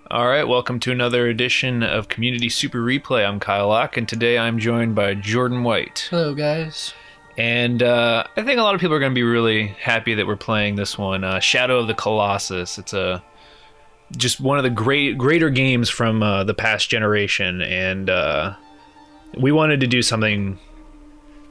All right, welcome to another edition of Community Super Replay. I'm Kyle Locke, and today I'm joined by Jordan White. Hello, guys. And I think a lot of people are going to be really happy that we're playing this one, Shadow of the Colossus. It's just one of the greater games from the past generation, and we wanted to do something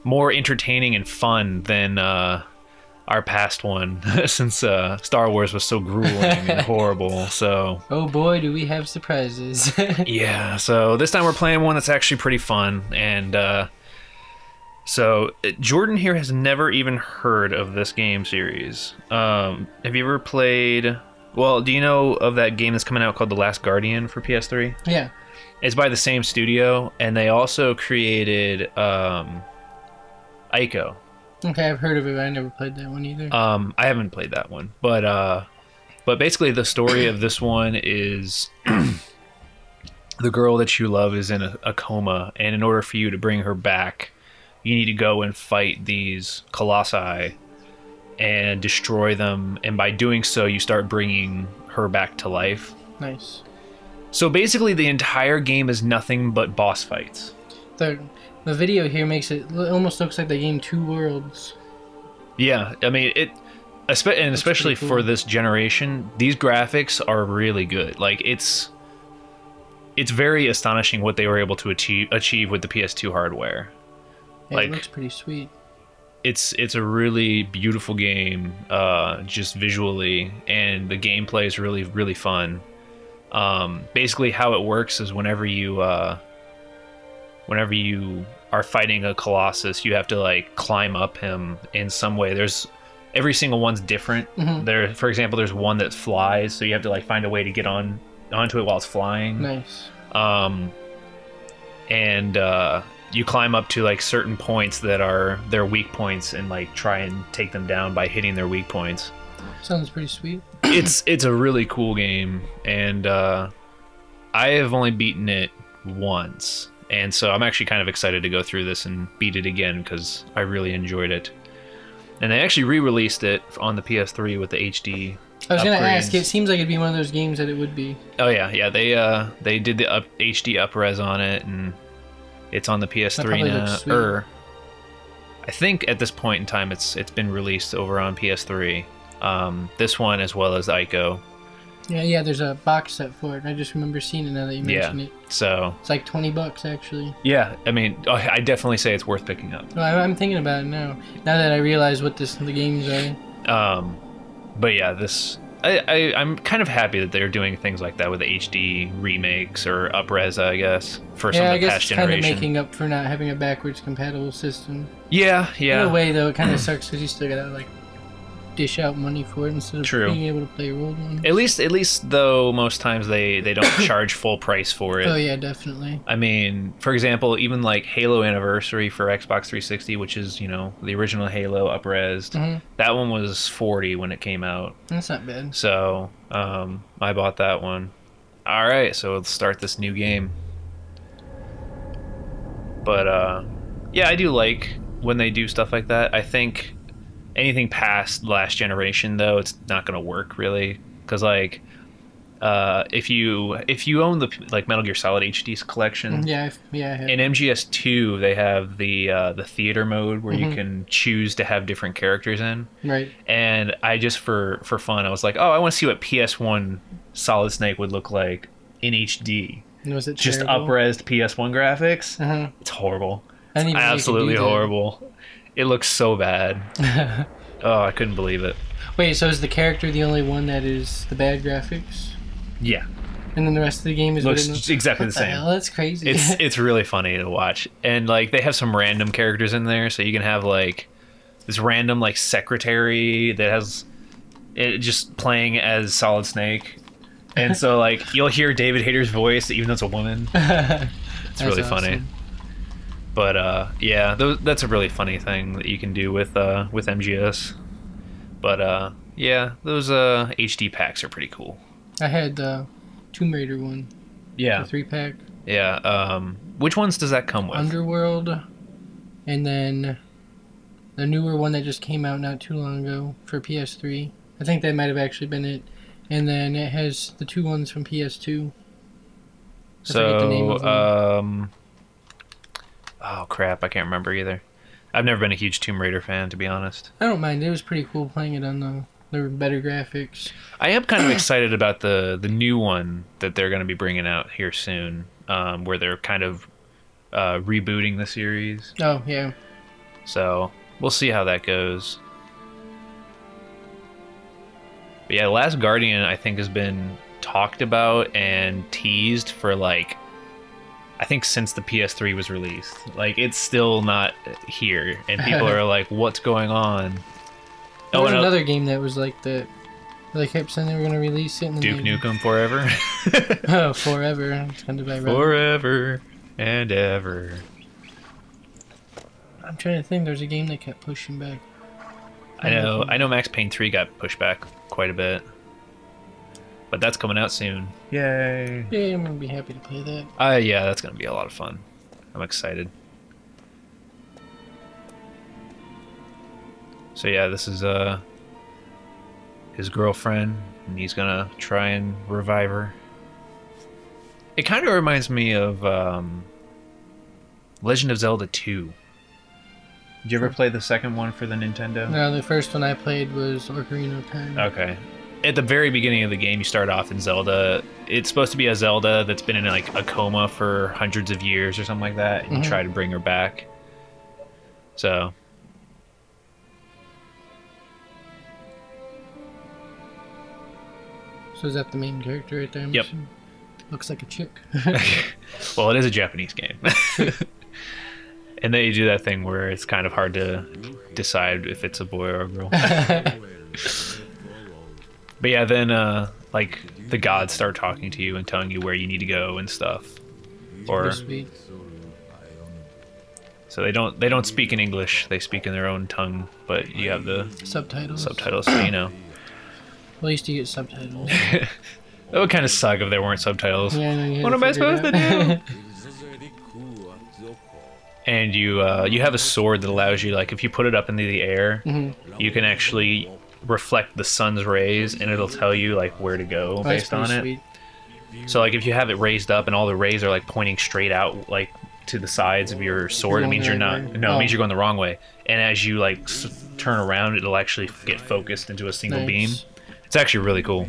more entertaining and fun than our past one, since Star Wars was so grueling and horrible. So Oh boy, do we have surprises. yeah, so this time we're playing one that's actually pretty fun, and Jordan here has never even heard of this game series. Have you ever played... Well, do you know of that game that's coming out called The Last Guardian for PS3? Yeah. It's by the same studio, and they also created Ico. Okay, I've heard of it, but I never played that one either. I haven't played that one, but basically the story of this one is the girl that you love is in a coma, and in order for you to bring her back, you need to go and fight these colossi and destroy them, and by doing so, you start bringing her back to life. Nice. So basically, the entire game is nothing but boss fights. The video here makes it almost looks like the game Two Worlds. Yeah, I mean especially cool. for this generation, these graphics are really good. Like it's very astonishing what they were able to achieve with the PS2 hardware. Yeah, Like, it looks pretty sweet. It's a really beautiful game, just visually, and the gameplay is really fun. Basically, how it works is whenever you are fighting a Colossus, you have to like climb up him in some way. Every single one's different. Mm-hmm. For example, there's one that flies, so you have to like find a way to get onto it while it's flying. Nice. You climb up to like certain points that are their weak points, and like try and take them down by hitting their weak points. Sounds pretty sweet. It's a really cool game, and I have only beaten it once, and so I'm actually kind of excited to go through this and beat it again because I really enjoyed it. And they actually re-released it on the PS3 with the HD. I was gonna upgrades. ask. It seems like it'd be one of those games that it would be. Oh yeah. They did the HD upres on it, and it's on the PS3 now. I think at this point in time, it's been released over on PS3. This one as well as Ico. Yeah. There's a box set for it. I just remember seeing it now that you mentioned it. So It's like $20 actually. yeah, I mean, I definitely say it's worth picking up. Well, I'm thinking about it now. Now that I realize what the games are. But yeah, I'm kind of happy that they're doing things like that with the HD remakes or upres, I guess, for some Yeah, of I the guess past it's kind of generation. making up for not having a backwards compatible system. Yeah. In a way, though, it kind of sucks because you still gotta like dish out money for it instead of True. being able to play old ones. At least though, most times they don't charge full price for it. Oh yeah, definitely. I mean, for example, even like Halo Anniversary for Xbox 360, which is, the original Halo up-resed, that one was $40 when it came out. That's not bad. So, I bought that one. Alright, so let's start this new game. But, yeah, I do like when they do stuff like that. I think anything past last generation, though, it's not going to work, really. Because, like, if you own the like Metal Gear Solid HD collection, Yeah, I have. in MGS2 they have the theater mode where you can choose to have different characters in. Right. And I just for fun, I was like, oh, I want to see what PS1 Solid Snake would look like in HD. And was it Just terrible? up-resed PS1 graphics. Uh-huh. It's horrible. I didn't even know you could Absolutely do that. horrible. It looks so bad. Oh, I couldn't believe it. Wait, so is the character the only one that is the bad graphics? Yeah, And then the rest of the game is looks what it exactly what the same. Hell? That's crazy. It's really funny to watch, and like they have some random characters in there, so you can have like this random like secretary that has it just playing as Solid Snake, and so like you'll hear David Hayter's voice even though it's a woman. It's really funny. Awesome. But yeah, that's a really funny thing that you can do with MGS. But yeah, those HD packs are pretty cool. I had the Tomb Raider one. Yeah, The 3-pack. yeah. Which ones does that come with? Underworld, and then the newer one that just came out not too long ago for PS3. I think that might have actually been it. And then it has the 2 ones from PS2. I forget the name of them. Oh crap, I can't remember either. I've never been a huge Tomb Raider fan, to be honest. I don't mind. It was pretty cool playing it on the better graphics. I am kind of excited about the new one that they're going to be bringing out here soon, where they're kind of rebooting the series. Oh, yeah. So we'll see how that goes. But yeah, Last Guardian, I think, has been talked about and teased for, like, I think since the PS3 was released. Like, it's still not here, and people are like, what's going on? There was another game that was like that. They kept saying they were going to release it. And Duke Nukem Forever? Oh, Forever. It's kind of ironic. Forever and ever. I'm trying to think. There's a game they kept pushing back. I know Max Payne 3 got pushed back quite a bit. But that's coming out soon. Yay. Yeah, I'm going to be happy to play that. Yeah, that's going to be a lot of fun. I'm excited. So yeah, this is his girlfriend, and he's going to try and revive her. It kind of reminds me of Legend of Zelda 2. Did you ever play the second one for the Nintendo? No, the first one I played was Ocarina of Time. Okay. At the very beginning of the game, you start off in Zelda. It's supposed to be a Zelda that's been in like a coma for hundreds of years or something like that, and you try to bring her back. So. So is that the main character right there? Yep. Looks like a chick. Well, it is a Japanese game. And they do that thing where it's kind of hard to decide if it's a boy or a girl. But yeah, then like the gods start talking to you and telling you where you need to go and stuff. Or so they don't speak in English. They speak in their own tongue, but you have the subtitles, so you know. Well, at least you get subtitles. It would kind of suck if there weren't subtitles. Yeah, what am I supposed to do? And you have a sword that allows you, like, if you put it up into the air, you can actually reflect the sun's rays, and it'll tell you like where to go based on it. Sweet. So like if you have it raised up and all the rays are like pointing straight out like to the sides of your sword, it means you're not. No, it means you're going the wrong way. And as you like turn around, it'll actually get focused into a single beam. It's actually really cool.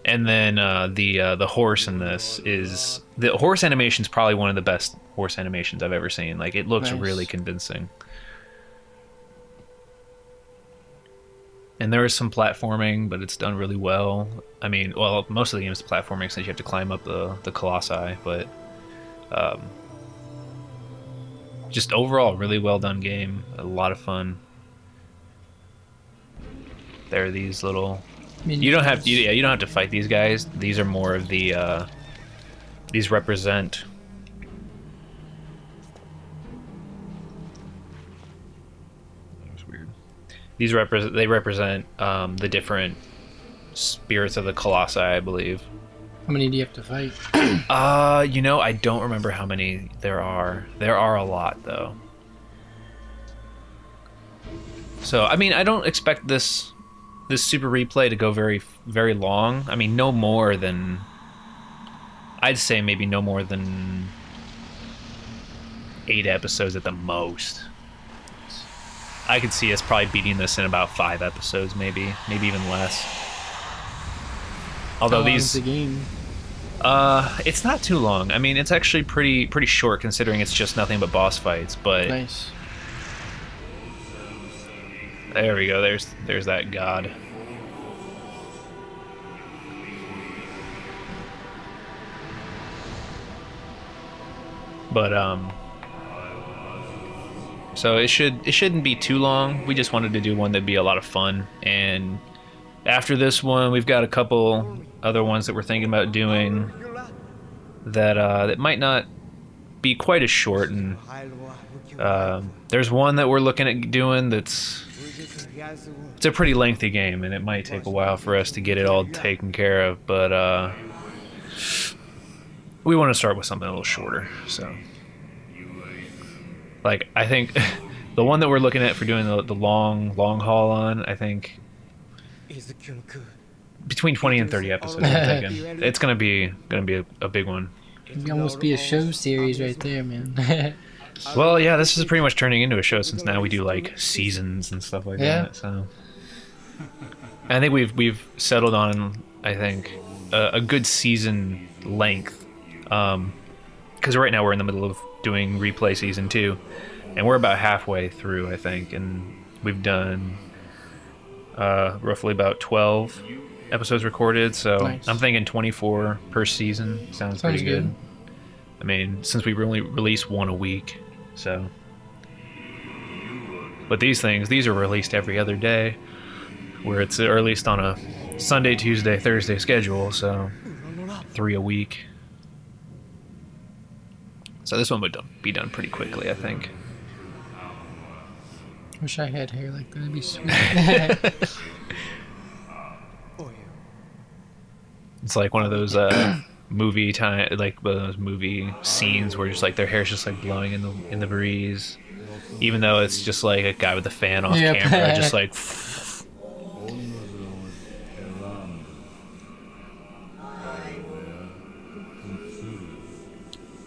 And then the horse in this is the horse animation is probably one of the best horse animations I've ever seen. Like it looks really convincing. And there is some platforming, but it's done really well. I mean, well, most of the game is platforming since you have to climb up the Colossi, but just overall, really well done game. A lot of fun. There are these little. You don't have to fight these guys. These are more of the. These represent. These represent the different spirits of the Colossi, I believe. How many do you have to fight? You know, I don't remember how many there are. There are a lot, though. So, I mean, I don't expect this super replay to go very, very long. I mean, no more than... I'd say maybe no more than 8 episodes at the most. I could see us probably beating this in about 5 episodes, maybe even less. Although How long is the game? It's not too long. I mean, it's actually pretty short considering it's just nothing but boss fights. But nice. There we go. There's that god. But so it shouldn't be too long. We just wanted to do one that'd be a lot of fun. And after this one, we've got a couple other ones that we're thinking about doing that might not be quite as short. And there's one that we're looking at doing it's a pretty lengthy game, and it might take a while for us to get it all taken care of. But we want to start with something a little shorter. So, like, I think the one that we're looking at for doing the long haul on, I think between 20 and 30 episodes. I'm thinking it's gonna be a big one. It'd almost be a show series right there, man. Well, yeah, this is pretty much turning into a show since now we do like seasons and stuff like that. So I think we've settled on, I think, a good season length. Because right now we're in the middle of doing replay season 2, and we're about halfway through, I think, and we've done roughly about 12 episodes recorded. So nice. I'm thinking 24 per season sounds pretty good. I mean, since we only release one a week. So, but these are released every other day, where it's released on a Sunday, Tuesday, Thursday schedule, so 3 a week. So this one would be done pretty quickly, I think. Wish I had hair like that. That'd be sweet. It's like one of those movie scenes where just like their hair's just like blowing in the breeze, even though it's just like a guy with a fan off camera, just like.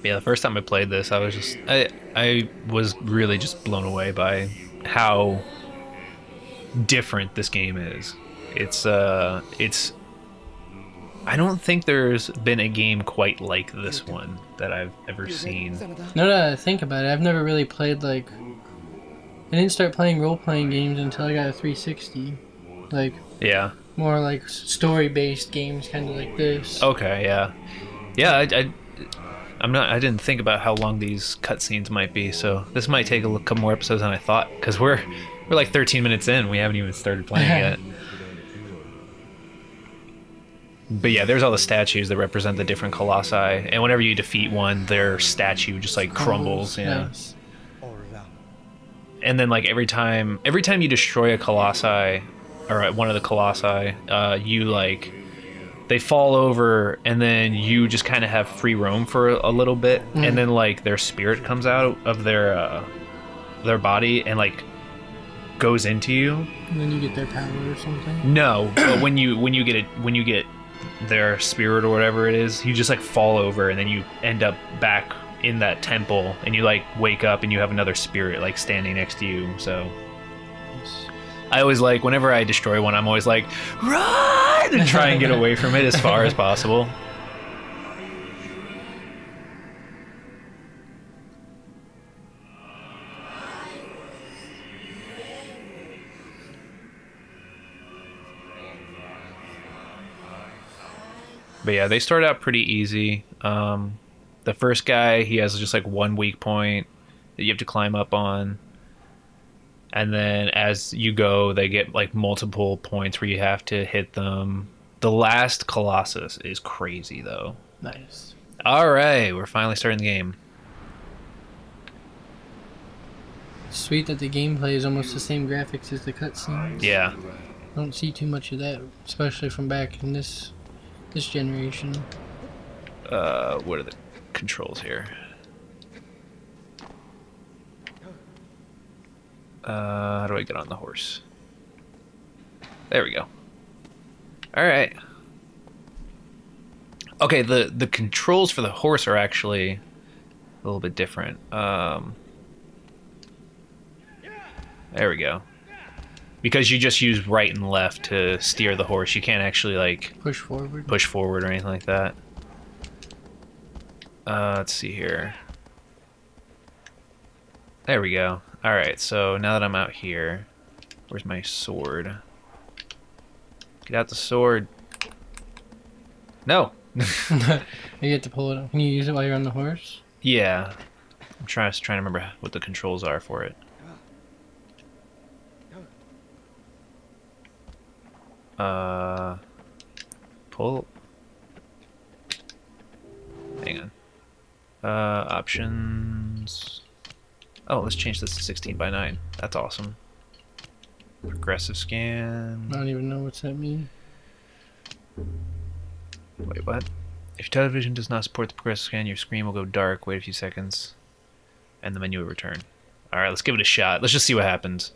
Yeah, the first time I played this, I was really just blown away by how different this game is. It's I don't think there's been a game quite like this one that I've ever seen. No, no, think about it. I've never really played, like... I didn't start playing role-playing games until I got a 360. Like... Yeah. More like story-based games, kind of like this. Okay, yeah. Yeah, I didn't think about how long these cutscenes might be, so this might take a couple more episodes than I thought, because we're like 13 minutes in. We haven't even started playing yet. But yeah, there's all the statues that represent the different colossi, and whenever you defeat one, their statue just like crumbles. Yeah. Nice. And then like every time you destroy a colossi or one of the colossi, you like they fall over, and then you just kind of have free roam for a little bit, and then like their spirit comes out of their body and like goes into you. And then you get their power or something. No, but when you get their spirit or whatever it is, you just like fall over, and then you end up back in that temple, and you like wake up and you have another spirit like standing next to you. So I always like, whenever I destroy one, I'm always like, run, and try and get away from it as far as possible. But yeah, they start out pretty easy. The first guy, he has just like one weak point that you have to climb up on. And then as you go, they get like multiple points where you have to hit them. The last Colossus is crazy, though. Nice. All right, we're finally starting the game. Sweet that the gameplay is almost the same graphics as the cutscenes. Yeah. I don't see too much of that, especially from back in this generation. What are the controls here? How do I get on the horse? There we go. All right. Okay, the controls for the horse are actually a little bit different. There we go. Because you just use right and left to steer the horse. You can't actually like push forward or anything like that. Let's see here. There we go. Alright, so now that I'm out here, where's my sword? Get out the sword. No! You have to pull it up. Can you use it while you're on the horse? Yeah. I'm trying to remember what the controls are for it. Pull. Hang on. Options. Oh, let's change this to 16:9. That's awesome. Progressive scan. I don't even know what's that mean. Wait, what? If your television does not support the progressive scan, your screen will go dark. Wait a few seconds, and the menu will return. All right, let's give it a shot. Let's just see what happens.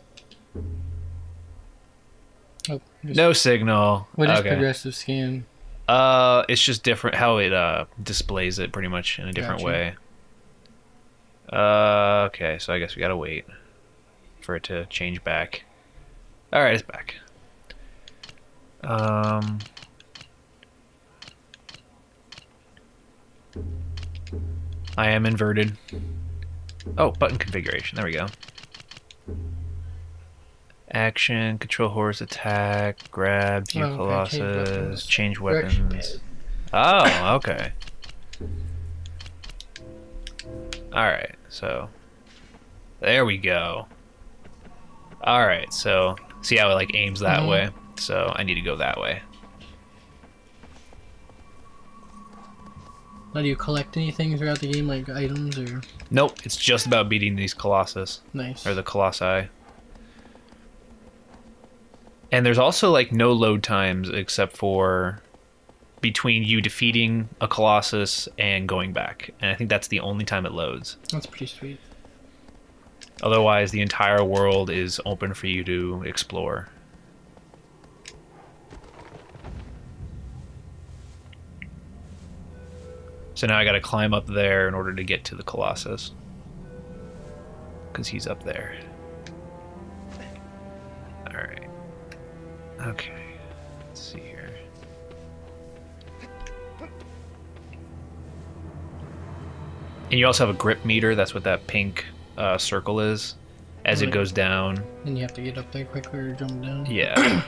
Oh, No signal. What is Okay. progressive scan? It's just different how it displays it pretty much in a different way. Okay, so I guess we gotta wait for it to change back. All right, it's back. I am inverted. Oh, button configuration. There we go. Action, control horse, attack, grab, view Colossus, change weapons. Oh, okay. Alright, so there we go. Alright, so see how it like aims that way? So I need to go that way. Now, do you collect anything throughout the game, like items or? Nope, it's just about beating these Colossus. Nice. Or the Colossi. And there's also like no load times except for between you defeating a Colossus and going back. And I think that's the only time it loads. That's pretty sweet. Otherwise, the entire world is open for you to explore. So now I gotta climb up there in order to get to the Colossus. Because he's up there. Alright. Okay. Let's see here. And you also have a grip meter. That's what that pink circle is. As it goes down. And you have to get up there quicker or jump down. Yeah.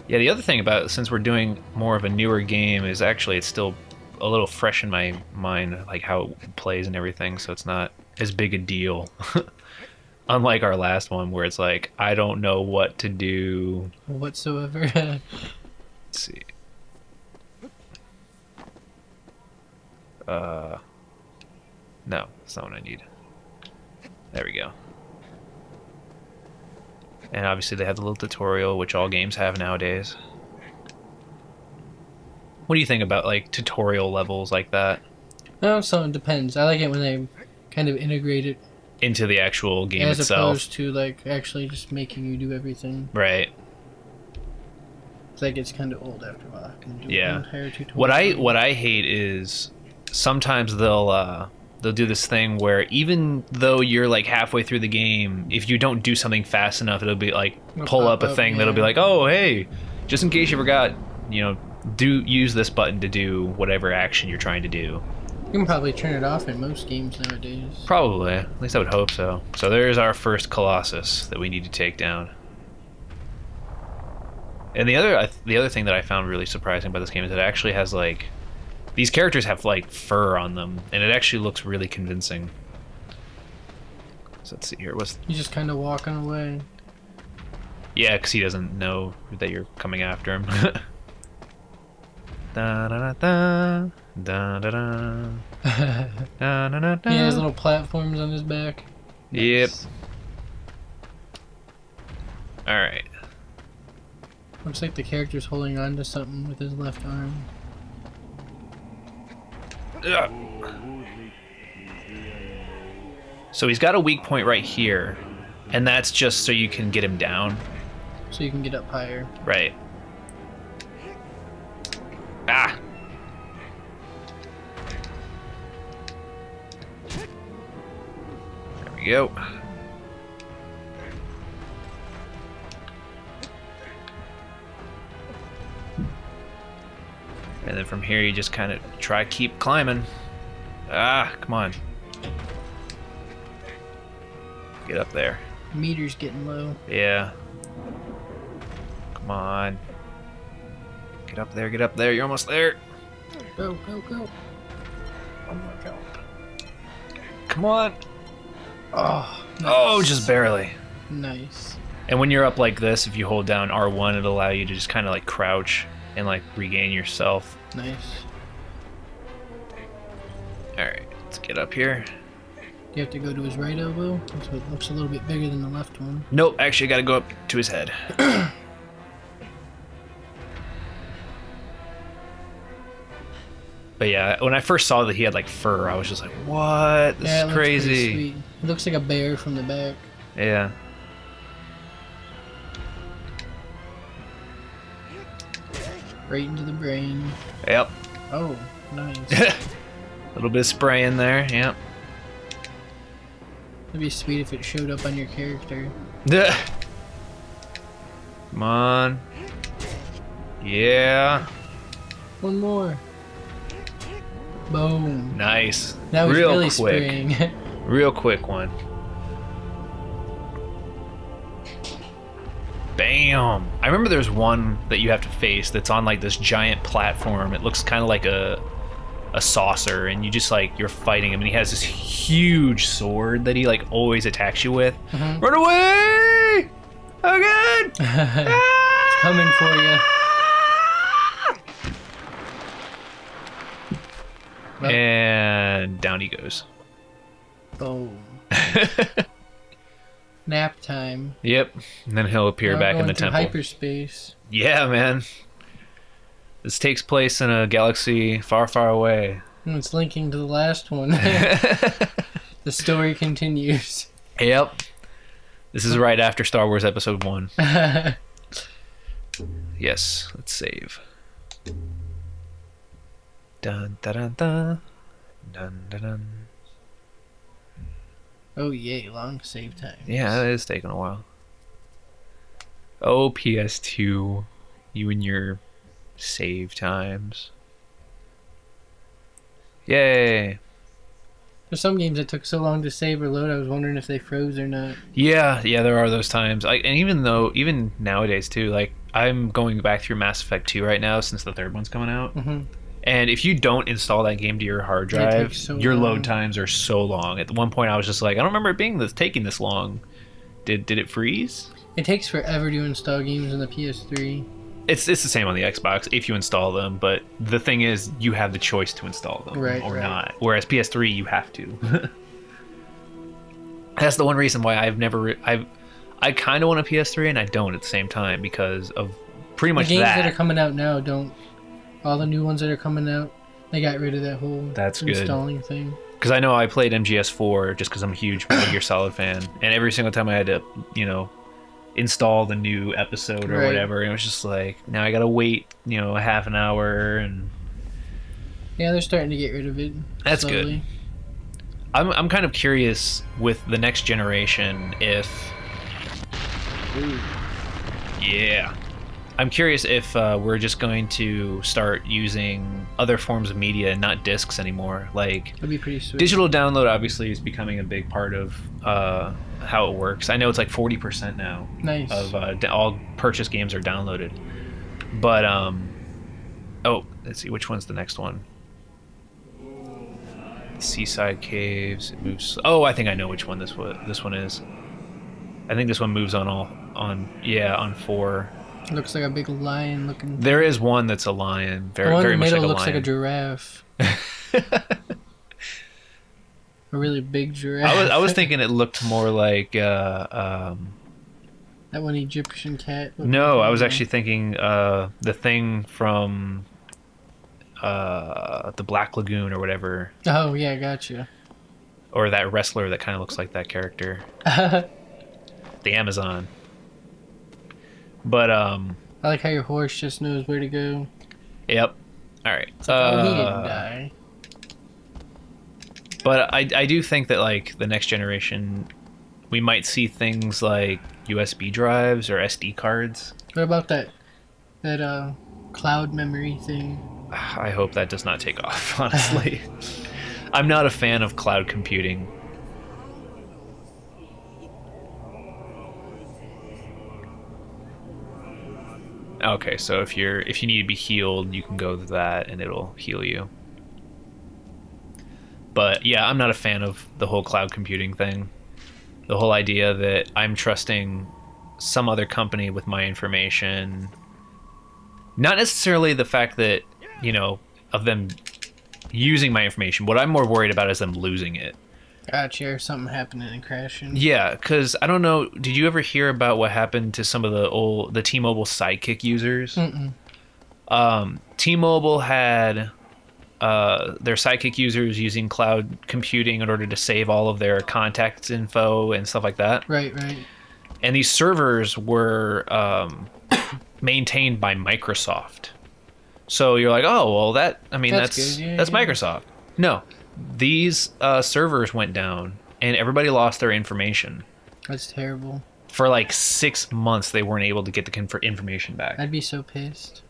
Yeah, the other thing about it, since we're doing more of a newer game, is actually it's still a little fresh in my mind, like how it plays and everything, so it's not as big a deal. Unlike our last one, where it's like, I don't know what to do. Whatsoever. Let's see. No, that's not what I need. There we go. And obviously they have the little tutorial, which all games have nowadays. What do you think about like tutorial levels like that? No, so it depends. I like it when they kind of integrate it into the actual game as itself. opposed to like actually just making you do everything. Right. It's like it's kind of old after a while. Yeah. Entire tutorial. What I hate is sometimes they'll do this thing where even though you're like halfway through the game, if you don't do something fast enough, it'll be like pull up a thing that'll be like, oh hey, just in case you forgot, you know, use this button to do whatever action you're trying to do. You can probably turn it off in most games nowadays. Probably. At least I would hope so. So there's our first Colossus that we need to take down. And the other thing that I found really surprising about this game is it actually has like these characters have like fur on them, and it actually looks really convincing. So let's see here. He's just kind of walking away. Yeah, because he doesn't know that you're coming after him. Da da da da da da da da da da. He has little platforms on his back. Yep. Nice. All right. Looks like the character's holding on to something with his left arm. Ugh. So he's got a weak point right here, and that's just so you can get him down. So you can get up higher. Right. Ah! There we go. And then from here you just kind of try keep climbing. Ah, come on. Get up there. Meter's getting low. Yeah. Come on. Get up there, get up there. You're almost there. Go, go, go. One more jump. Come on. Oh, nice. Oh, just barely. Nice. And when you're up like this, if you hold down R1, it'll allow you to just kind of like crouch and like regain yourself. Nice. Alright, let's get up here. Do you have to go to his right elbow? So it looks a little bit bigger than the left one. Nope, actually I gotta go up to his head. But yeah, when I first saw that he had like fur, I was just like, what? This is crazy. It looks like a bear from the back. Yeah. Right into the brain. Yep. Oh, nice. A little bit of spray in there. Yep. It'd be sweet if it showed up on your character. Come on. Yeah. One more. Boom. Nice. Now he's Real really quick. spraying. Real quick one. Bam! I remember there's one that you have to face that's on like this giant platform. It looks kind of like a saucer, and you just like you're fighting him, and he has this huge sword that he like always attacks you with. Mhm. Run away! Oh god! It's coming for you. And down he goes. Boom. Nap time. Yep. And then he'll appear Now back in going the through temple. hyperspace. Yeah, man. This takes place in a galaxy far, far away. And it's linking to the last one. The story continues. Yep. This is right after Star Wars Episode 1. Yes, let's save. Dun dun dun dun. Dun dun dun. Oh yay, long save time. Yeah, it is taking a while. Oh, PS2. You and your save times. Yay. There's some games that took so long to save or load, I was wondering if they froze or not. Yeah, there are those times. And even nowadays too, like I'm going back through Mass Effect 2 right now since the third one's coming out. Mm-hmm. And if you don't install that game to your hard It drive, takes so your long. load times are so long. At one point I was just like, I don't remember it being taking this long. Did it freeze? It takes forever to install games on the PS3. It's the same on the Xbox if you install them, but the thing is you have the choice to install them Right, or right. not. Whereas PS3 you have to. That's the one reason why I've never I kind of want a PS3 and I don't at the same time because of pretty The much games that are that. coming out now don't. All the new ones that are coming out, they got rid of that whole That's good. installing thing. Because I know I played MGS4 just because I'm a huge Metal Gear Solid fan, and every single time I had to, install the new episode or Right. whatever, and it was just like, now I gotta wait, a half an hour, and Yeah, they're starting to get rid of it. That's slowly. I'm kind of curious with the next generation if, Ooh. yeah, I'm curious if we're just going to start using other forms of media and not discs anymore. Like That'd be pretty sweet. digital download obviously is becoming a big part of how it works. I know it's like 40% now Nice. of all purchased games are downloaded. But oh, let's see, which one's the next one? Seaside Caves. It moves. Oh, I think I know which one this one is. I think this one moves on 4. Looks like a big lion looking. There is one that's a lion, The very one very in the much middle like a looks lion. like a giraffe. A really big giraffe. I was thinking it looked more like that one Egyptian cat. looked no, like I was a- actually thinking the thing from the Black Lagoon or whatever, Oh yeah, gotcha. or that wrestler that kind of looks like that character, the Amazon. But I like how your horse just knows where to go. yep. All right. It's like, oh, he didn't die. But I do think that like the next generation, we might see things like USB drives or SD cards. What about that cloud memory thing? I hope that does not take off, honestly. I'm not a fan of cloud computing. Okay, so if you need to be healed, you can go to that and it'll heal you. But yeah, I'm not a fan of the whole cloud computing thing. The whole idea that I'm trusting some other company with my information. Not necessarily the fact that, of them using my information. What I'm more worried about is them losing it. Gotcha, or something happening and crashing. Yeah, because I don't know. Did you ever hear about what happened to some of the T-Mobile Sidekick users? Mm-mm. T-Mobile had their Sidekick users using cloud computing in order to save all of their contacts info and stuff like that. Right, right. And these servers were maintained by Microsoft. So you're like, oh, well, that's good. Yeah, that's yeah. Microsoft. No, these servers went down and everybody lost their information. That's terrible. For like 6 months, they weren't able to get the information back. I'd be so pissed.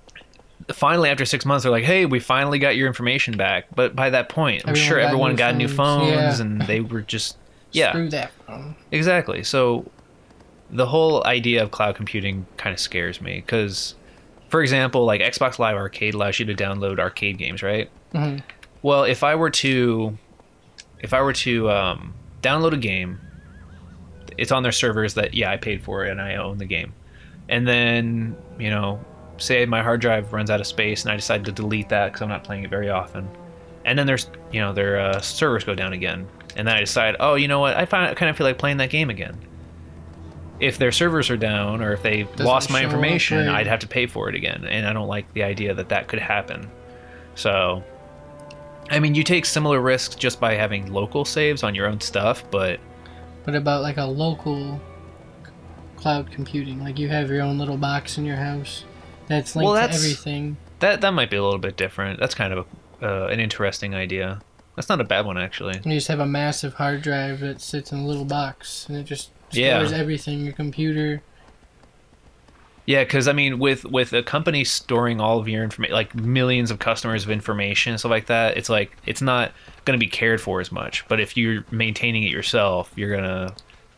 Finally, after 6 months, they're like, hey, we finally got your information back. But by that point, I'm sure everyone got new phones and they were just, yeah. Screw that phone. Exactly. So the whole idea of cloud computing kind of scares me because, for example, like Xbox Live Arcade allows you to download arcade games, right? Mm-hmm. Well, if I were to download a game, it's on their servers that, yeah, I paid for it and I own the game. And then, you know, say my hard drive runs out of space and I decide to delete that because I'm not playing it very often. And then there's, you know, their servers go down again. And then I decide, oh, you know what, I kind of feel like playing that game again. If their servers are down or if they lost my information, I'd have to pay for it again. And I don't like the idea that that could happen. So, I mean, you take similar risks just by having local saves on your own stuff, but... What about like a local cloud computing? Like you have your own little box in your house that's linked to everything. That might be a little bit different. That's kind of an interesting idea. That's not a bad one, actually. You just have a massive hard drive that sits in a little box, and it just stores everything, your computer. Yeah, because, I mean, with a company storing all of your information, like millions of customers of information and stuff like that, it's like, it's not going to be cared for as much. But if you're maintaining it yourself, you're going to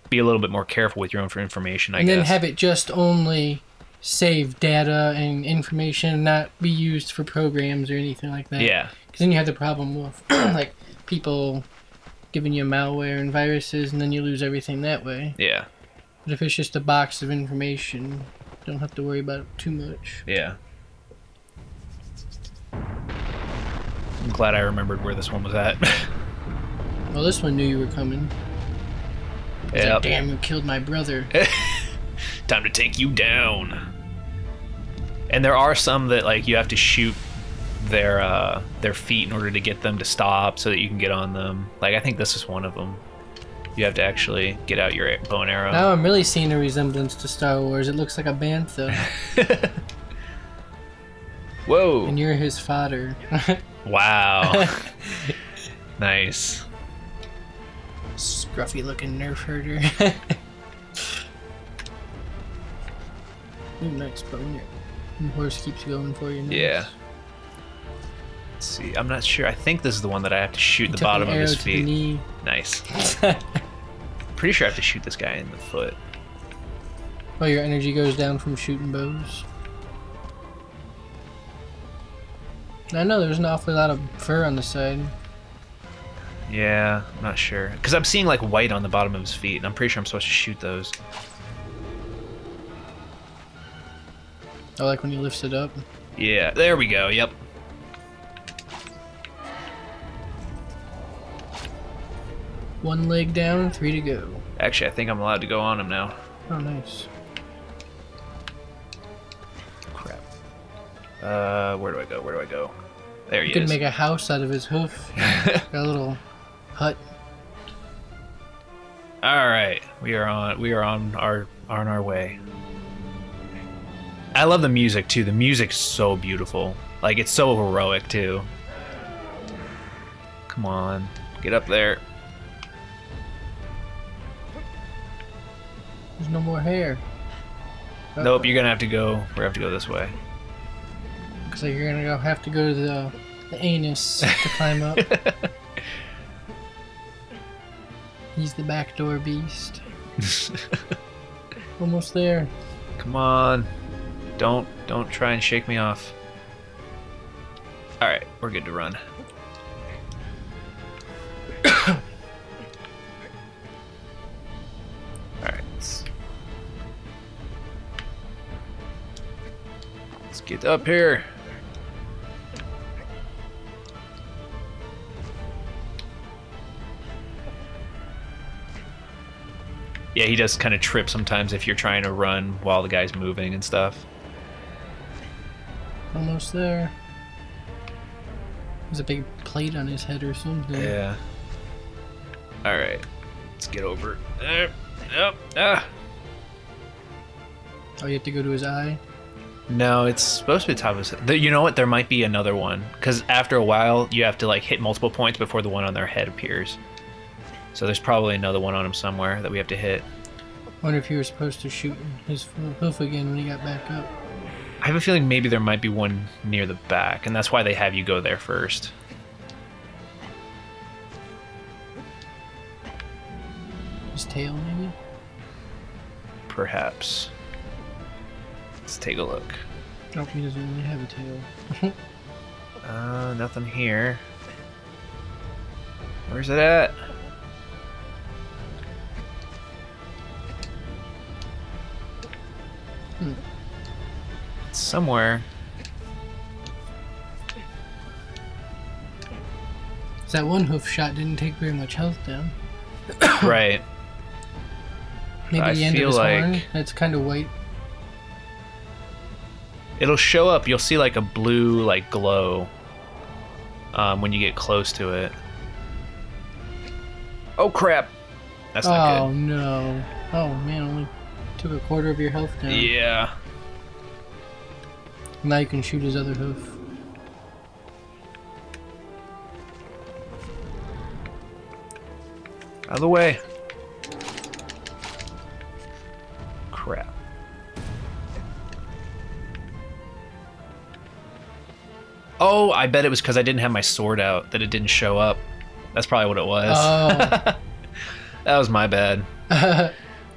be a little bit more careful with your own information, I guess. And then have it just only save data and information, not be used for programs or anything like that. Yeah. Because then you have the problem with, like, people giving you malware and viruses, and then you lose everything that way. Yeah. But if it's just a box of information... Don't have to worry about it too much. Yeah. I'm glad I remembered where this one was at. Well, this one knew you were coming. Yeah. Like, damn, you killed my brother. Time to take you down. And there are some that like you have to shoot their feet in order to get them to stop so that you can get on them. Like I think this is one of them. You have to actually get out your bow and arrow. Now I'm really seeing a resemblance to Star Wars. It looks like a bantha. Whoa. And you're his fodder. Wow. Nice. Scruffy looking nerf herder. Ooh, nice bow. The horse keeps going for you. Nice. Yeah. Let's see. I'm not sure. I think this is the one that I have to shoot the bottom of his feet. Knee. Nice. Pretty sure I have to shoot this guy in the foot. Oh, your energy goes down from shooting bows. I know there's an awfully lot of fur on the side. Yeah, I'm not sure. Because I'm seeing like white on the bottom of his feet, and I'm pretty sure I'm supposed to shoot those. Oh, like when he lifts it up? Yeah, there we go, yep. One leg down, 3 to go. Actually, I think I'm allowed to go on him now. Oh, nice. Crap. Where do I go? Where do I go? There he You could is. make a house out of his hoof. Got a little hut. All right, we are on our way. I love the music too. The music's so beautiful. Like it's so heroic too. Come on, get up there. There's no more hair. Nope, you're gonna have to go. We have to go this way. Looks like you're gonna have to go to the anus to climb up. He's the backdoor beast. Almost there. Come on. Don't try and shake me off. Alright, we're good to run. Alright. Let's get up here. Yeah, he does kind of trip sometimes if you're trying to run while the guy's moving and stuff. Almost there. There's a big plate on his head or something. Yeah. Alright. Let's get over. Yep. Ah. Oh, you have to go to his eye? No, it's supposed to be the top of his head. You know what? There might be another one. Because after a while, you have to like hit multiple points before the one on their head appears. So there's probably another one on him somewhere that we have to hit. I wonder if you were supposed to shoot his hoof again when he got back up. I have a feeling maybe there might be one near the back, and that's why they have you go there first. His tail, maybe? Perhaps. Let's take a look. Oh, he doesn't really have a tail. Nothing here. Where's it at? It's somewhere. That one hoof shot didn't take very much health down. Right. Maybe I the end of feel his like horn? That's kind of white. it'll show up. You'll see like a blue like glow when you get close to it. Oh crap! That's not Oh good. no. Oh man, only took a quarter of your health down. Yeah. Now you can shoot his other hoof. Out of the way. Crap. Oh, I bet it was because I didn't have my sword out that it didn't show up. That's probably what it was. Oh. That was my bad.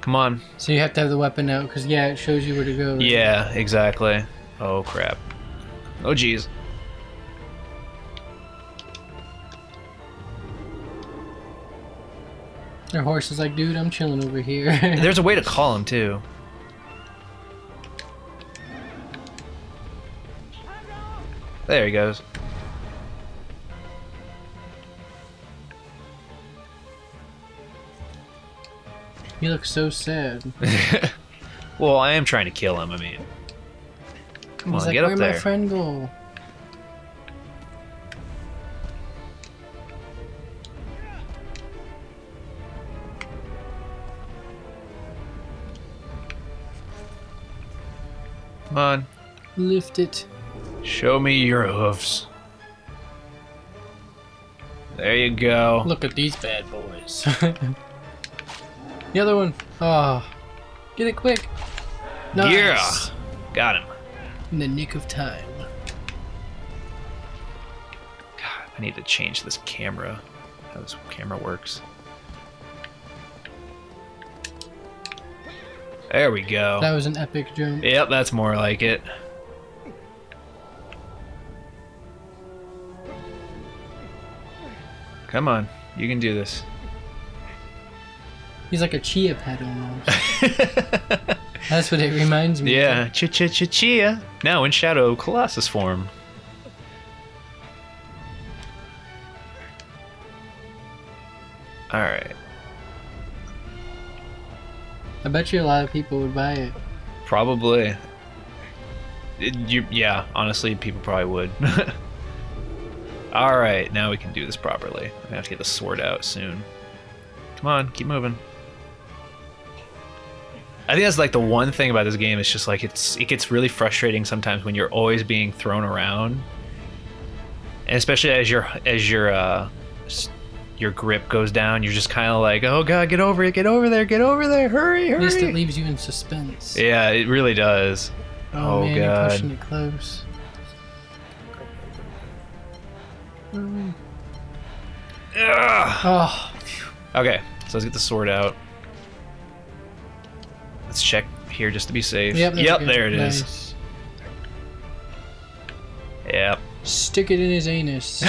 Come on. So you have to have the weapon out, because yeah, it shows you where to go. Right? Yeah, exactly. Oh, crap. Oh, jeez. Their horse is like, dude, I'm chilling over here. There's a way to call him, too. There he goes. He looks so sad. Well, I am trying to kill him, I mean. Come He's on, like, get up where'd there. my friend go? Come on. Lift it. Show me your hoofs. There you go. Look at these bad boys. The other one. Oh. Get it quick. Nice. Yeah. Got him. In the nick of time. God, I need to change this camera. How this camera works. There we go. That was an epic jump. Yep, that's more like it. Come on, you can do this. He's like a chia pet almost. That's what it reminds me Yeah, of. Ch-ch-ch-chia. Now in Shadow Colossus form. Alright. I bet you a lot of people would buy it. Probably. Yeah, honestly, people probably would. Alright, now we can do this properly. I'm gonna have to get the sword out soon. Come on, keep moving. I think that's like the one thing about this game. It's just like it gets really frustrating sometimes when you're always being thrown around, and especially as your grip goes down, you're just kind of like, oh god, get over it, get over there, hurry, At least it hurry. leaves you in suspense. Yeah, it really does. Oh, man, god. you're pushing it close. Ugh. Oh, Okay, so let's get the sword out. Let's check here just to be safe. yep, There it is. Nice. Yep. Stick it in his anus.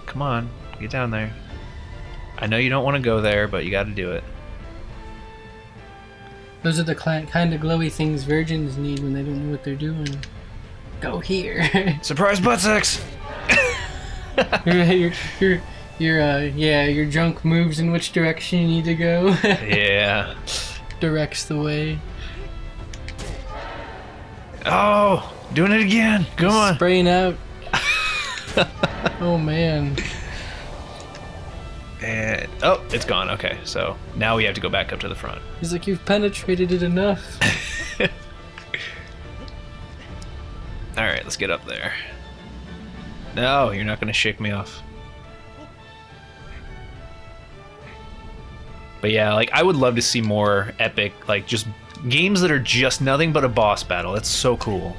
Come on, get down there. I know you don't want to go there, but you got to do it. Those are the kind of glowy things virgins need when they don't know what they're doing. Go here. Surprise butt sex! your junk moves in which direction you need to go. Yeah. Directs the way. Oh, doing it again. Come on. Spraying out. Oh man. And oh, it's gone. Okay, so now we have to go back up to the front. He's like, you've penetrated it enough. All right, let's get up there. No, you're not gonna shake me off. But yeah, like I would love to see more epic, like just games that are just nothing but a boss battle. That's so cool.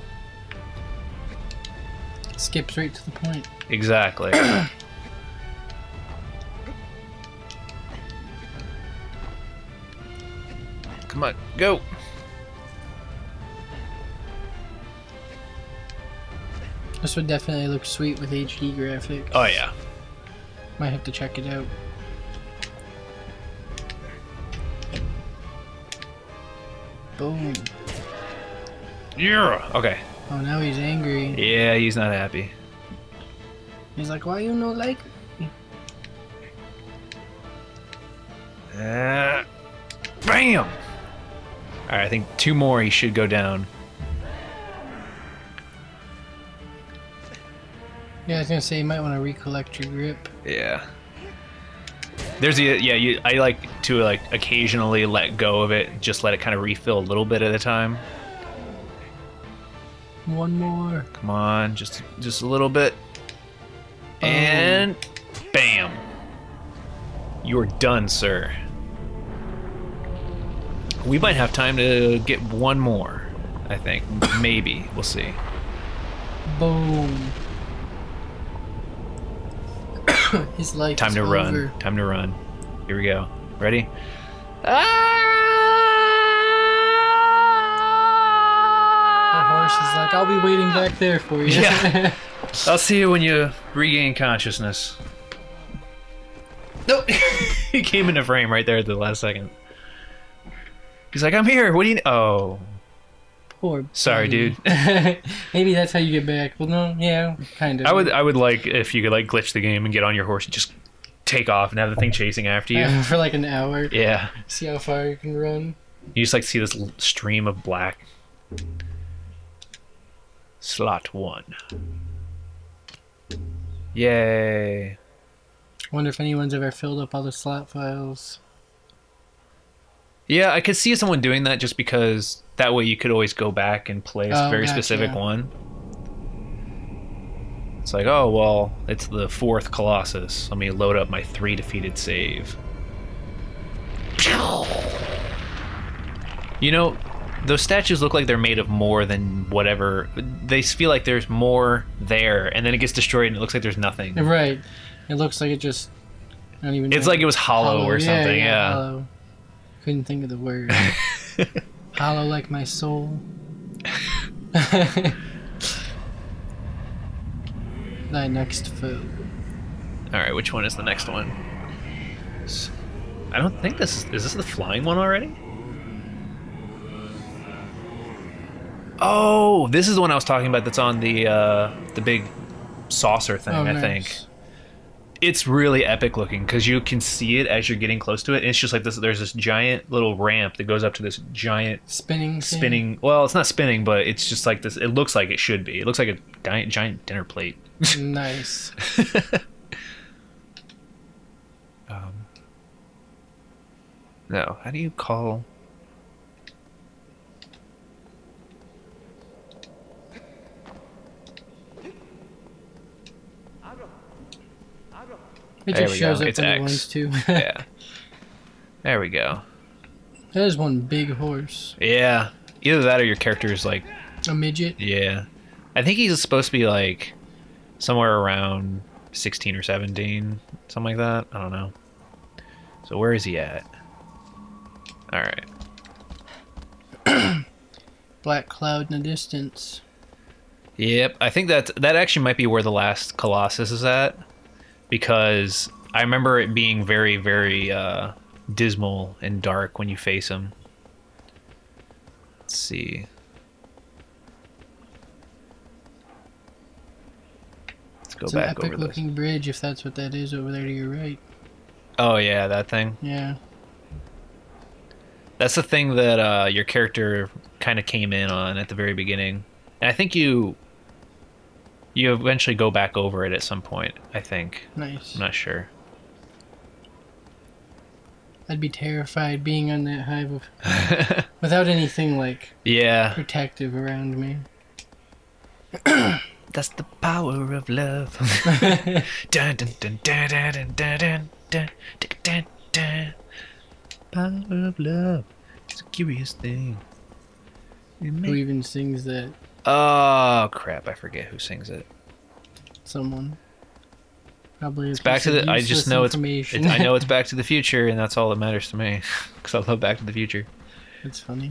Skips right to the point. Exactly. Come on, go. This would definitely look sweet with HD graphics. Oh yeah. Might have to check it out. Boom. Yeah. Okay. Oh, now he's angry. Yeah, he's not happy. He's like, why you no like me? Bam! Alright, I think 2 more he should go down. Yeah, I was gonna say you might want to recollect your grip. Yeah. There's the I like to like occasionally let go of it, just let it kind of refill a little bit at a time. One more. Come on, just a little bit. And bam. You're done, sir. We might have time to get 1 more, I think. Maybe. We'll see. Boom. His life Time is to over. run. Time to run. Here we go. Ready? The horse is like, I'll be waiting back there for you. Yeah. I'll see you when you regain consciousness. Nope. He came into frame right there at the last second. He's like, I'm here. What do you... Oh. Poor Sorry, buddy. dude. Maybe that's how you get back. Well, no, yeah, kind of. I would like if you could like glitch the game and get on your horse and just take off and have the thing chasing after you. For like an hour. Yeah. See how far you can run. You just like see this stream of black. Slot 1. Yay. Wonder if anyone's ever filled up all the slot files. Yeah, I could see someone doing that just because that way you could always go back and play a very specific one. It's like, oh, well, it's the 4th Colossus. Let me load up my 3 defeated save. You know, those statues look like they're made of more than whatever. They feel like there's more there, and then it gets destroyed and it looks like there's nothing. Right. It looks like it just... I don't even know. It's like it was hollow or something, yeah. Hollow. Couldn't think of the word. Hollow like my soul. Thy next foe. Alright, which one is the next one? I don't think this is this the flying one already? Oh, this is the one I was talking about that's on the big saucer thing, I think. It's really epic looking because you can see it as you're getting close to it. And it's just like this. There's this giant little ramp that goes up to this giant spinning. Well, it's not spinning, but it's just like this. It looks like it should be. It looks like a giant dinner plate. Nice. No, how do you call? It There just we shows go. up It's when it X. wants to. Yeah. There we go. That is one big horse. Yeah. Either that or your character is like... A midget? Yeah. I think he's supposed to be like somewhere around 16 or 17. Something like that. I don't know. So where is he at? Alright. Black cloud in the distance. Yep. I think that actually might be where the last Colossus is at. Because I remember it being very, very dismal and dark when you face him. Let's see. Let's go back over this. It's an epic looking bridge, if that's what that is over there to your right. Oh yeah, that thing. Yeah. That's the thing that your character kind of came in on at the very beginning. And I think you eventually go back over it at some point, I think. Nice. I'm not sure. I'd be terrified being on that hive without anything like Yeah. protective around me. That's the power of love. Dun, dun, dun, dun, dun, dun, dun, dun, dun, dun, dun. Power of love. It's a curious thing. Who even sings that? Oh crap! I forget who sings it. Someone. Probably. It's Back to the. I just know it's. I know it's Back to the Future, and that's all that matters to me, because I love Back to the Future. It's funny.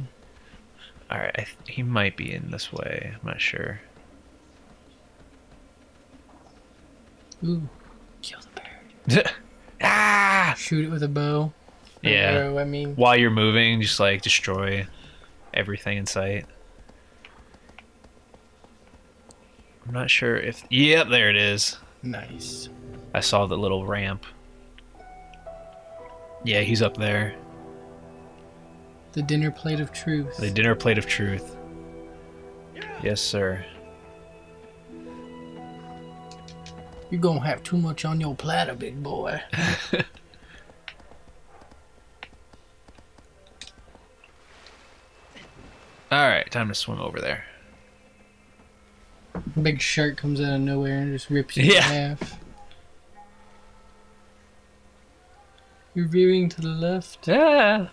All right, he might be in this way. I'm not sure. Ooh, kill the bird. Ah! Shoot it with a bow. Yeah. Arrow, I mean. While you're moving, just like destroy everything in sight. I'm not sure if. Yep, there it is. Nice. I saw the little ramp. Yeah, he's up there. The dinner plate of truth. The dinner plate of truth. Yes, sir. You're gonna have too much on your platter, big boy. Alright, time to swim over there. A big shark comes out of nowhere and just rips you in half. You're veering to the left. Yeah.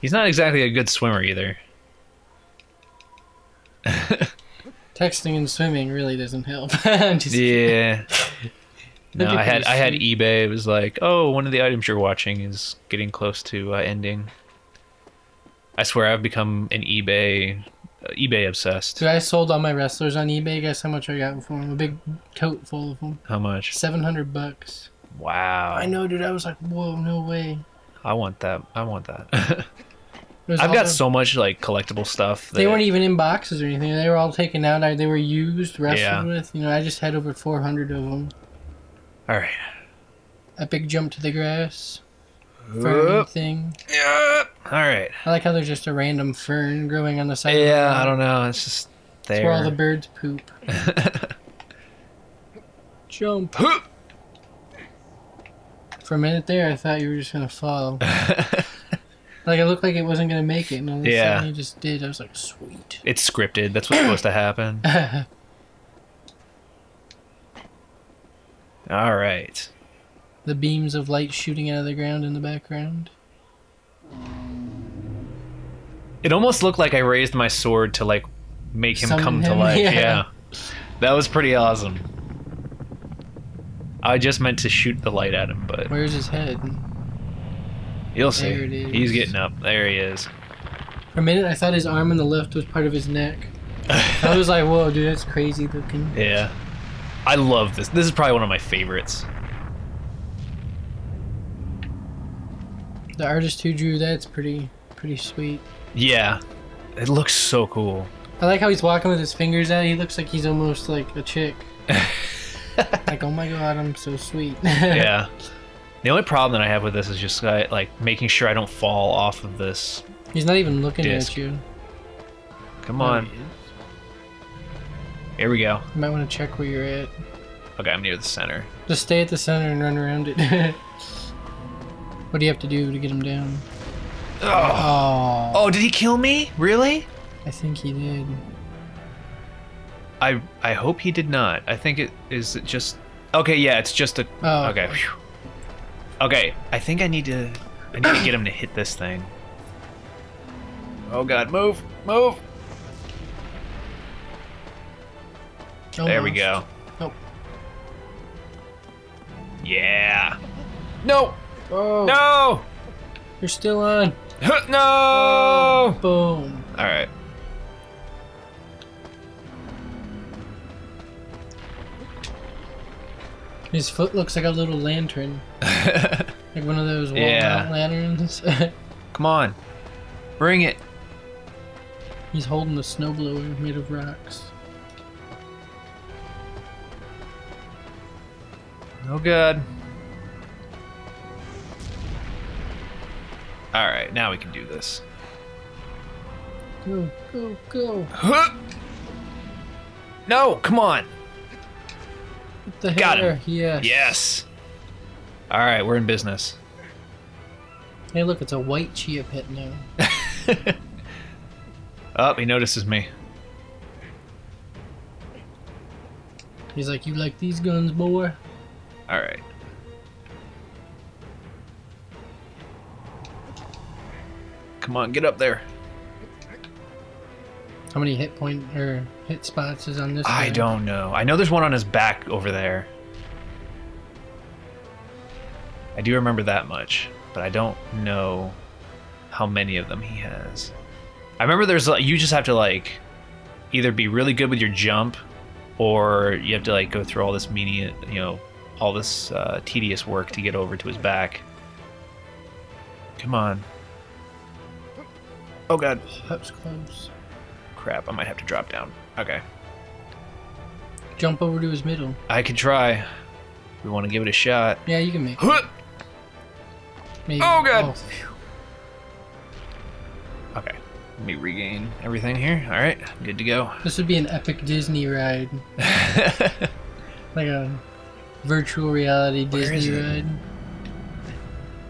He's not exactly a good swimmer either. Texting and swimming really doesn't help. I'm just Yeah. No, I had sweet. eBay. It was like, oh, one of the items you're watching is getting close to ending. I swear I've become an eBay obsessed. Dude, I sold all my wrestlers on eBay. Guess how much I got for them? A big tote full of them. How much? $700. Wow. I know, dude. I was like, whoa, no way. I want that. I want that. There's I've all got the- so much like collectible stuff. They weren't even in boxes or anything. They were all taken out. They were used, wrestled Yeah. with. You know, I just had over 400 of them. All right. Epic jump to the grass. Fern thing. Yeah. All right. I like how there's just a random fern growing on the side. Yeah, I don't know. It's just there. It's where all the birds poop. Jump. For a minute there, I thought you were just gonna fall. Like it looked like it wasn't gonna make it, and all of a sudden you just did. I was like, sweet. It's scripted. That's what's supposed to happen. All right. The beams of light shooting out of the ground in the background. It almost looked like I raised my sword to like make him Summon come to him, life. yeah. Yeah. That was pretty awesome. I just meant to shoot the light at him, but Where's his head? you'll see. There it is. He's getting up. There he is. For a minute, I thought his arm on the left was part of his neck. I was like, whoa, dude, that's crazy looking. Yeah. I love this. This is probably one of my favorites. The artist who drew that's pretty sweet. Yeah. It looks so cool. I like how he's walking with his fingers out. He looks like he's almost like a chick. Like, oh my god, I'm so sweet. Yeah. The only problem that I have with this is just like making sure I don't fall off of this. He's not even looking Disc. at you. Come on. Oh, he is. Here we go. You might want to check where you're at. Okay, I'm near the center. Just stay at the center and run around it. What do you have to do to get him down? Oh. Oh, did he kill me? Really? I think he did. I hope he did not. I think it is just. Okay, yeah, it's just a. Oh, okay. okay. Phew. Okay, I think I need to get him to hit this thing. Oh god, move, move. There we go. Oh. Yeah. No. Oh. No. You're still on. No. Boom. All right. His foot looks like a little lantern. Like one of those walnut lanterns. Come on. Bring it. He's holding a snowblower made of rocks. Oh god. All right, now we can do this. Go, go, go. Huh! No, come on. What the Got hell? him. Yes. Yes. All right, we're in business. Hey, look, it's a white chia pet now. Oh, he notices me. He's like, you like these guns, boy? All right. Come on, get up there. How many hit point or hit spots is on this I guy? don't know. I know there's one on his back over there. I do remember that much, but I don't know how many of them he has. I remember there's like, you just have to like either be really good with your jump, or you have to like go through all this all this tedious work to get over to his back. Come on. Oh god. That was close. Crap, I might have to drop down. Okay. Jump over to his middle. I could try. We want to give it a shot. Yeah, you can make it. Huh! Maybe. Oh, God. Oh, phew. Okay. Let me regain everything here. Alright, good to go. This would be an epic Disney ride. Like a virtual reality Where is Disney it? ride.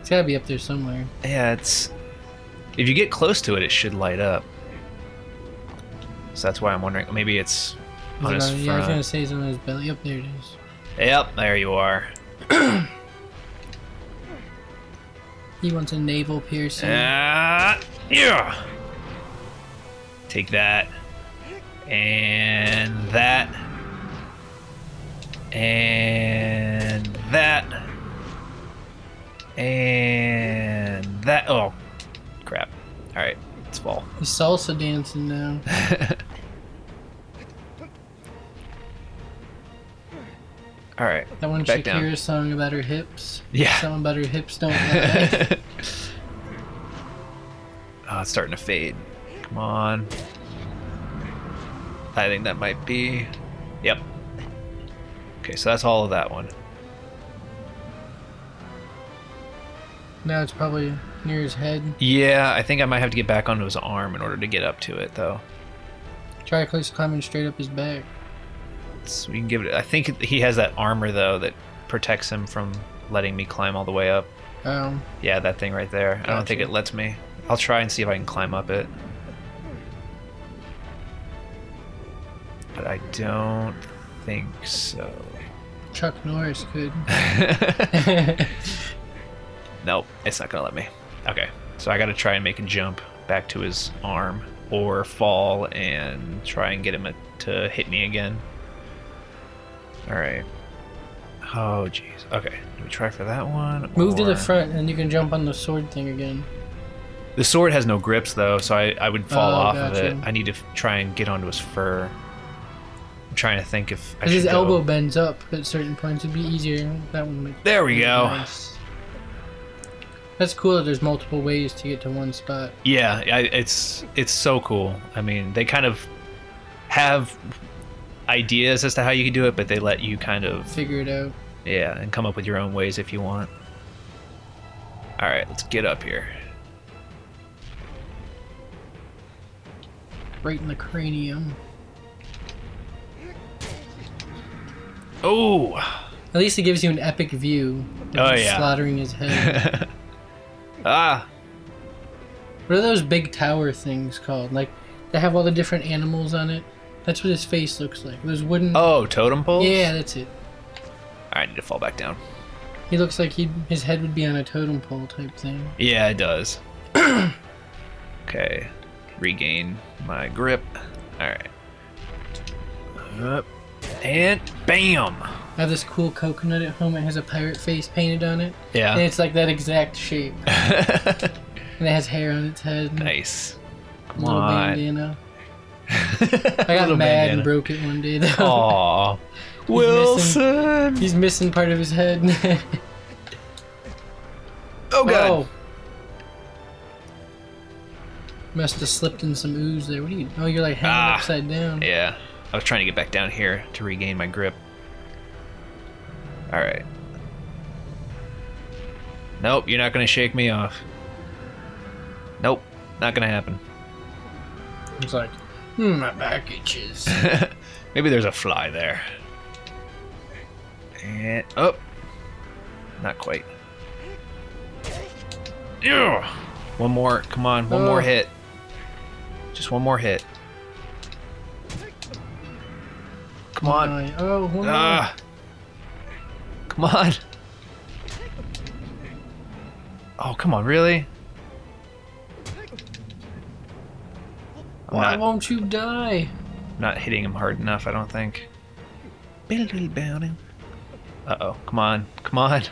It's gotta be up there somewhere. Yeah, it's... If you get close to it, it should light up. So that's why I'm wondering. Maybe it's on his front. Yeah, I was gonna say it's on his belly. Up there it is. Yep, there you are. He wants a navel piercing. Yeah. Take that. And that. And that. And that. Oh, crap. Alright, let's fall. He's salsa dancing now. Alright. That one Back down. Shakira song about her hips. Yeah. Something about her hips don't lie. Oh, it's starting to fade. Come on. I think that might be... Yep. Okay, so that's all of that one. Now it's probably near his head. Yeah, I think I might have to get back onto his arm in order to get up to it, though. Try climbing straight up his back. So we can give it... I think he has that armor, though, that protects him from letting me climb all the way up. Yeah, that thing right there. I don't think it lets me. I'll try and see if I can climb up it. But I don't think so. Chuck Norris could. Nope, it's not gonna let me. Okay, so I gotta try and make a jump back to his arm, or fall and try and get him to hit me again. Alright. Oh, jeez. Okay, do we try for that one? Move to the or- front and you can jump on the sword thing again. The sword has no grips, though, so I would fall off of it. gotcha. I need to try and get onto his fur. I'm trying to think if I Because his should elbow go. bends up at certain points. It'd be easier. That one might There we be go. nice. That's cool that there's multiple ways to get to one spot. Yeah, it's so cool. I mean, they kind of have ideas as to how you can do it, but they let you kind of, Figure it out. yeah, and come up with your own ways if you want. Alright, let's get up here. Right in the cranium. Oh! At least it gives you an epic view. Of Oh, him yeah. slaughtering his head. Ah! What are those big tower things called? Like, they have all the different animals on it. That's what his face looks like. Those wooden... Oh, totem poles? Yeah, that's it. I need to fall back down. He looks like his head would be on a totem pole type thing. Yeah, it does. Okay. Regain my grip. Alright. Up. And bam! I have this cool coconut at home. It has a pirate face painted on it. And Yeah. it's like that exact shape. And it has hair on its head. And Nice. a Come little on. bandana. I got mad and broke it one day though. Aw. Wilson! He's missing part of his head. Oh god! Oh. Must have slipped in some ooze there. What are you? Oh, you're like hanging upside down. Yeah. I was trying to get back down here to regain my grip. Alright. Nope, you're not gonna shake me off. Nope, not gonna happen. It's like, my back itches. Maybe there's a fly there. And oh, not quite. Ew. One more. Come on, one more hit. Just one more hit. Come on. Oh, one more. Come on. Oh, come on, really? Why won't you die? Not hitting him hard enough, I don't think. Uh-oh, come on, come on.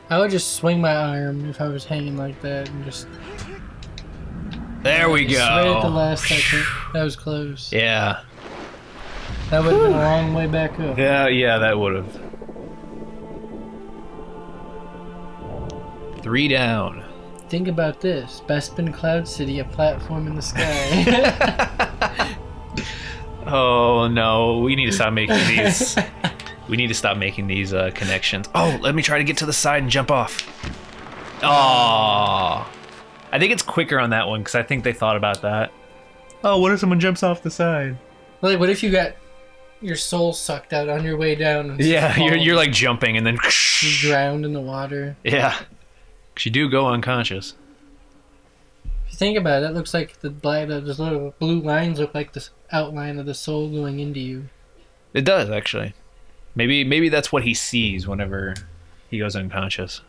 I would just swing my arm if I was hanging like that and just... There we go. Right at the last second. That was close. Yeah. That would have been a long way back up. Yeah, that would have. 3 down. Think about this. Bespin Cloud City, a platform in the sky. Oh no, we need to stop making these. We need to stop making these connections. Oh, let me try to get to the side and jump off. Oh, I think it's quicker on that one because I think they thought about that. Oh, what if someone jumps off the side? Like, what if you got your soul sucked out on your way down? And Yeah, you're like jumping and then you drowned in the water. Yeah, because you do go unconscious. If you think about it, that looks like those little blue lines look like the outline of the soul going into you. It does, actually. Maybe that's what he sees whenever he goes unconscious.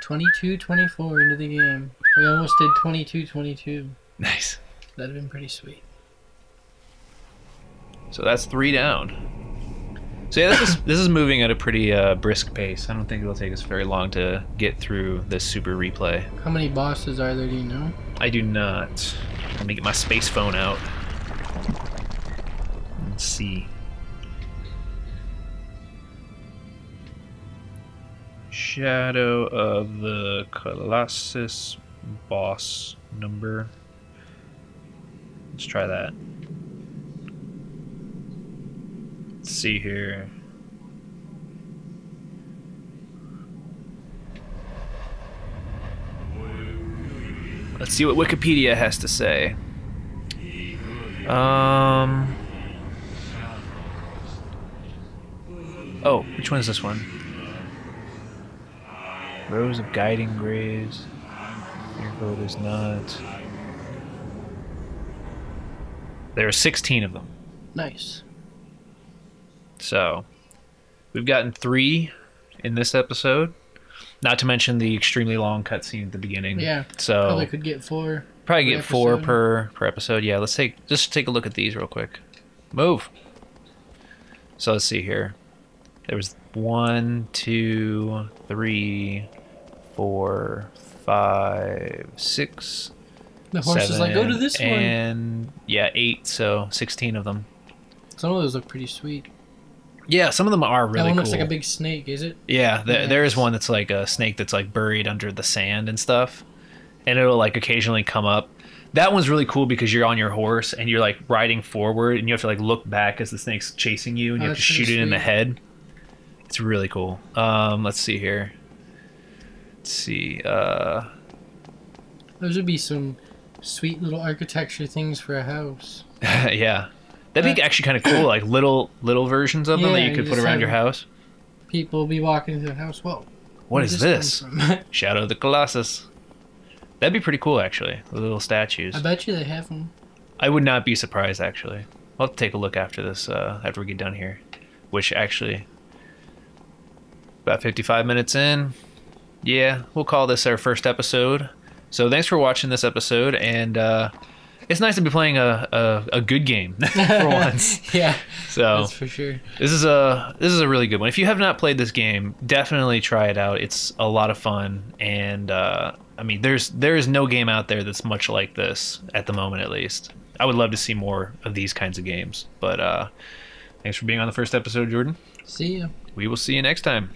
$22-24 into the game. We almost did 22-22. Nice. That'd have been pretty sweet. So that's 3 down. So yeah, this is moving at a pretty brisk pace. I don't think it'll take us very long to get through this super replay. How many bosses are there, do you know? I do not. Let me get my space phone out. Let's see. Shadow of the Colossus boss number. Let's try that. Let's see here. Let's see what Wikipedia has to say. Oh, which one is this one? Rows of guiding graves. Your vote is not. There are 16 of them. Nice. So, we've gotten 3 in this episode. Not to mention the extremely long cutscene at the beginning. Yeah. So probably could get 4. Probably get 4 per episode. Yeah. Let's just take a look at these real quick. Move. So let's see here. There was 1, 2, 3, 4, 5, 6. The horse 7, is like, go to this one. And yeah, 8. So 16 of them. Some of those look pretty sweet. Yeah, some of them are really cool. That one looks like a big snake, is it? Yeah, there is one that's like a snake that's like buried under the sand and stuff. And it'll like occasionally come up. That one's really cool because you're on your horse and you're like riding forward and you have to like look back as the snake's chasing you and you have to shoot it in the head. It's really cool. Let's see here. Let's see. Those would be some sweet little architecture things for a house. Yeah. That'd be actually kind of cool, like little versions of them that you could put around your house. People be walking into the house. Whoa. What is this? Shadow of the Colossus. That'd be pretty cool, actually. The little statues. I bet you they have them. I would not be surprised, actually. I'll have to take a look after this, after we get done here. Which, actually, about 55 minutes in. Yeah, we'll call this our first episode. So thanks for watching this episode, and it's nice to be playing a good game for once. Yeah, so that's for sure. This is a really good one. If you have not played this game, definitely try it out. It's a lot of fun, and I mean, there is no game out there that's much like this at the moment, at least. I would love to see more of these kinds of games. But thanks for being on the first episode, Jordan. See ya. We will see you next time.